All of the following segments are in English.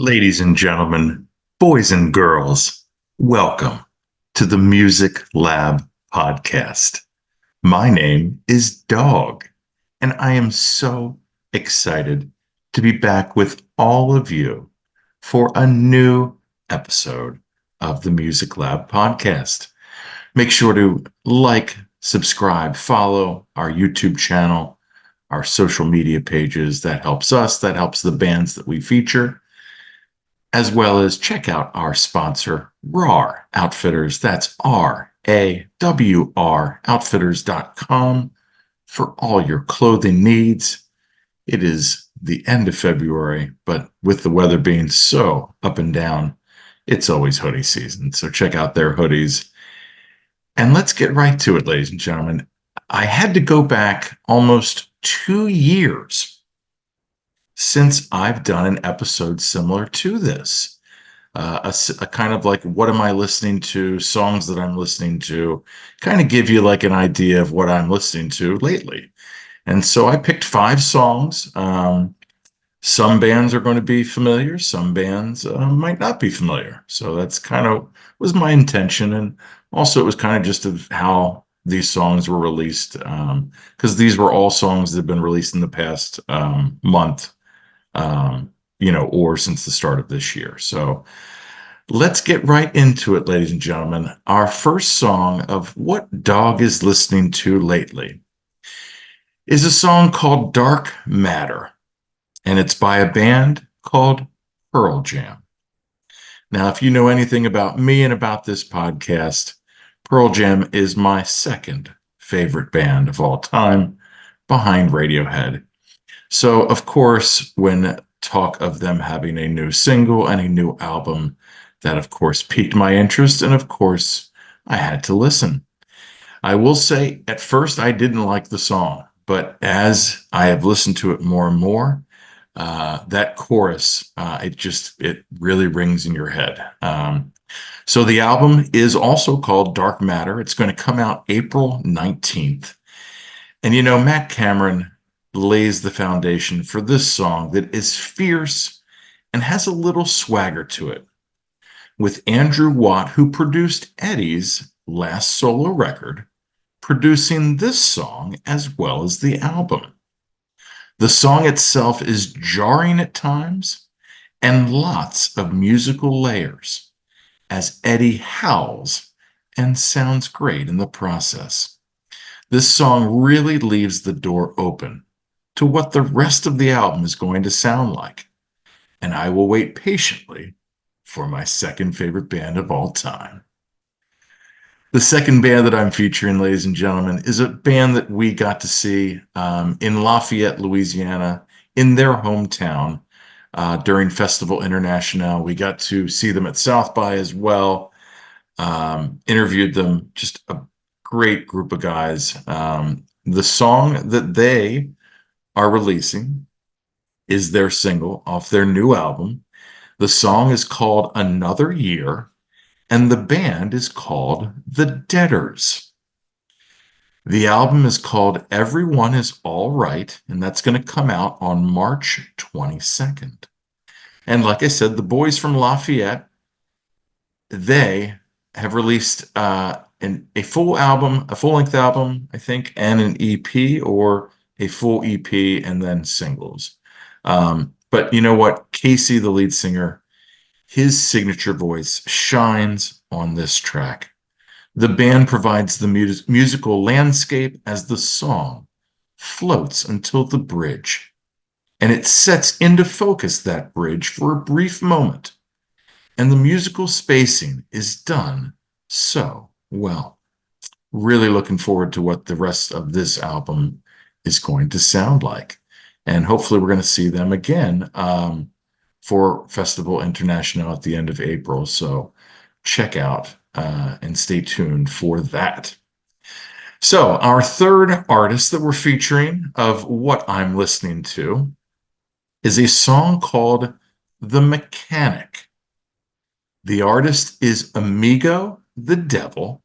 Ladies and gentlemen, boys and girls, welcome to the Music Lab podcast. My name is Dogg, and I am so excited to be back with all of you for a new episode of the Music Lab podcast. Make sure to like, subscribe, follow our YouTube channel, our social media pages. That helps us, that helps the bands that we feature, as well as check out our sponsor, RAWR Outfitters. That's RAWR Outfitters.com for all your clothing needs. It is the end of February, but with the weather being so up and down, it's always hoodie season. So check out their hoodies. And let's get right to it, ladies and gentlemen. I had to go back almost 2 years since I've done an episode similar to this, a kind of like, what am I listening to, songs that I'm listening to, kind of give you like an idea of what I'm listening to lately. And so I picked 5 songs. Some bands are going to be familiar, some bands might not be familiar. So that's kind of was my intention. And also it was kind of just of how these songs were released, because these were all songs that have been released in the past month, or since the start of this year. So let's get right into it, ladies and gentlemen. Our first song of what Dogg is listening to lately is a song called Dark Matter, and it's by a band called Pearl Jam. Now, if you know anything about me and about this podcast, Pearl Jam is my second favorite band of all time, behind Radiohead. So, of course, when talk of them having a new single and a new album, that, of course, piqued my interest. And, of course, I had to listen. I will say, at first, I didn't like the song. But as I have listened to it more and more, that chorus, it really rings in your head. So the album is also called Dark Matter. It's going to come out April 19th. And, Matt Cameron lays the foundation for this song that is fierce and has a little swagger to it, with Andrew Watt, who produced Eddie's last solo record, producing this song as well as the album. The song itself is jarring at times and lots of musical layers as Eddie howls and sounds great in the process. This song really leaves the door open to what the rest of the album is going to sound like. And I will wait patiently for my second favorite band of all time. The second band that I'm featuring, ladies and gentlemen, is a band that we got to see in Lafayette, Louisiana, in their hometown during Festival International. We got to see them at South by as well, interviewed them, just a great group of guys. The song that they are releasing is their single off their new album. The song is called Another Year, and the band is called The Deaders. The album is called Everyone Is All Right, and that's going to come out on March 22nd. And like I said, the boys from Lafayette, they have released a full album, a full-length album, I think, and an EP, or a full EP and then singles. But you know what? Casey, the lead singer, his signature voice shines on this track. The band provides the musical landscape as the song floats until the bridge, and it sets into focus that bridge for a brief moment. And the musical spacing is done so well. Really looking forward to what the rest of this album is going to sound like. And hopefully we're going to see them again for Festival International at the end of April. So check out and stay tuned for that. So our third artist that we're featuring of what I'm listening to is a song called The Mechanic. The artist is Amigo the Devil.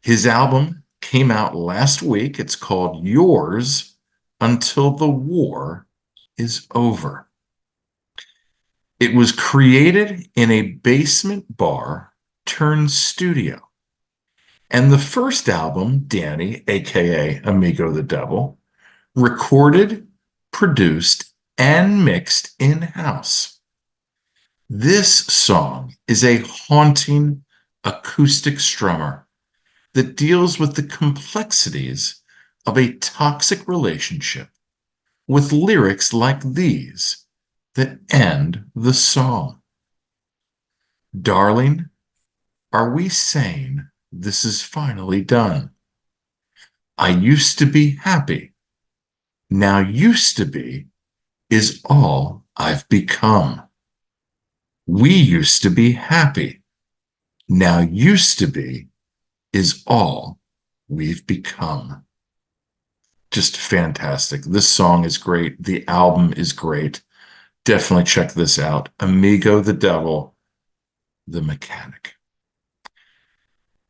His album came out last week. It's called Yours Until the War is Over. It was created in a basement bar turned studio. And the first album, Danny, aka Amigo the Devil, recorded, produced, and mixed in house. This song is a haunting acoustic strummer that deals with the complexities of a toxic relationship with lyrics like these that end the song. Darling, are we saying this is finally done? I used to be happy. Now used to be is all I've become. We used to be happy. Now used to be is all we've become. Just fantastic. This song is great. The album is great. Definitely check this out. Amigo the Devil, the Mechanic.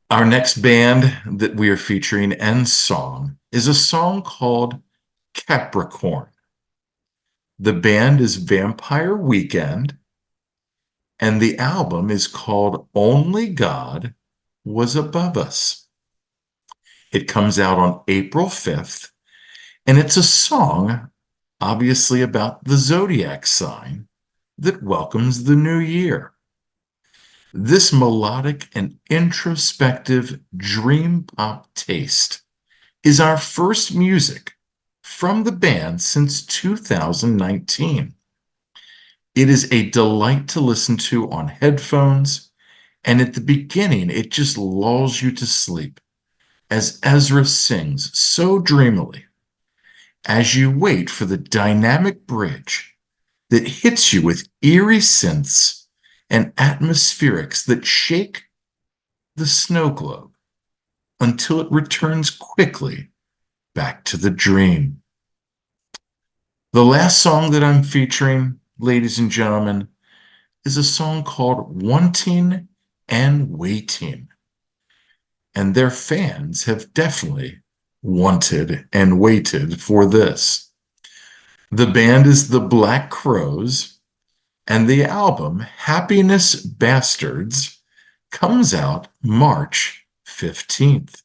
Our next band that we are featuring and song is a song called Capricorn. The band is Vampire Weekend, and the album is called Only God Was Above Us. It comes out on April 5th, and it's a song, obviously, about the zodiac sign that welcomes the new year. This melodic and introspective dream pop taste is our first music from the band since 2019. It is a delight to listen to on headphones, and at the beginning, it just lulls you to sleep as Ezra sings so dreamily as you wait for the dynamic bridge that hits you with eerie synths and atmospherics that shake the snow globe until it returns quickly back to the dream. The last song that I'm featuring, ladies and gentlemen, is a song called Wanting and Waiting. And their fans have definitely wanted and waited for this. The band is the Black Crowes, and the album Happiness Bastards comes out March 15th.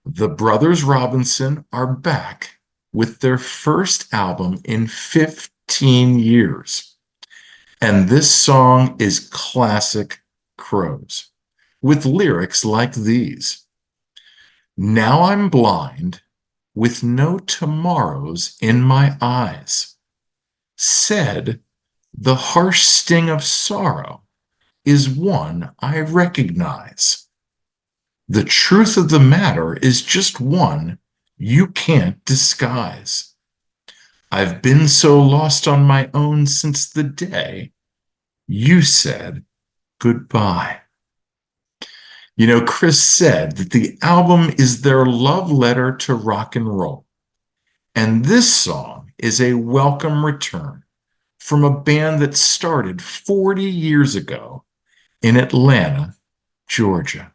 The Brothers Robinson are back with their first album in 15 years. And this song is classic Crows, with lyrics like these. Now I'm blind, with no tomorrows in my eyes. Said, the harsh sting of sorrow is one I recognize. The truth of the matter is just one you can't disguise. I've been so lost on my own since the day you said goodbye. You know, Chris said that the album is their love letter to rock and roll. And this song is a welcome return from a band that started 40 years ago in Atlanta, Georgia.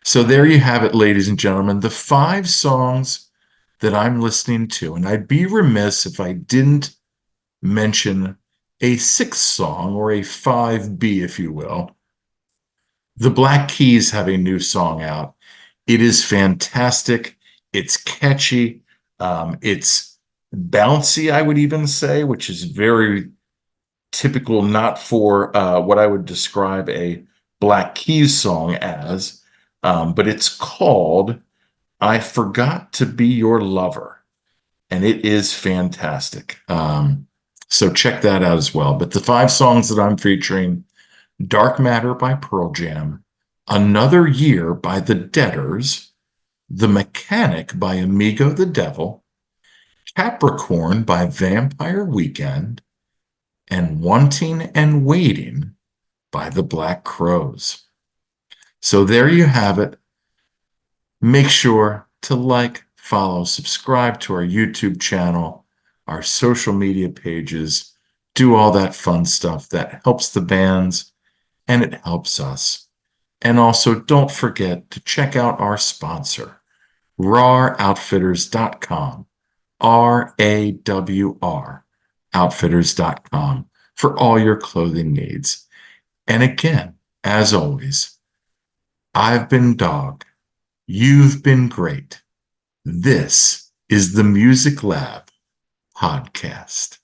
So there you have it, ladies and gentlemen, the 5 songs that I'm listening to. And I'd be remiss if I didn't mention a 6th song, or a 5B, if you will. The Black Keys have a new song out. It is fantastic. It's catchy. It's bouncy, I would even say, which is very typical, not for what I would describe a Black Keys song as, but it's called I Forgot to Be Your Lover, and it is fantastic. So check that out as well. But the 5 songs that I'm featuring: Dark Matter by Pearl Jam, Another Year by The Deaders, The Mechanic by Amigo the Devil, Capricorn by Vampire Weekend, and Wanting and Waiting by the Black Crowes. So there you have it. Make sure to like, follow, subscribe to our YouTube channel, our social media pages, do all that fun stuff that helps the bands and it helps us. And also don't forget to check out our sponsor, rawoutfitters.com, RAWR outfitters.com, for all your clothing needs. And again, as always, I've been Dogg. You've been great. This is the Music Lab podcast.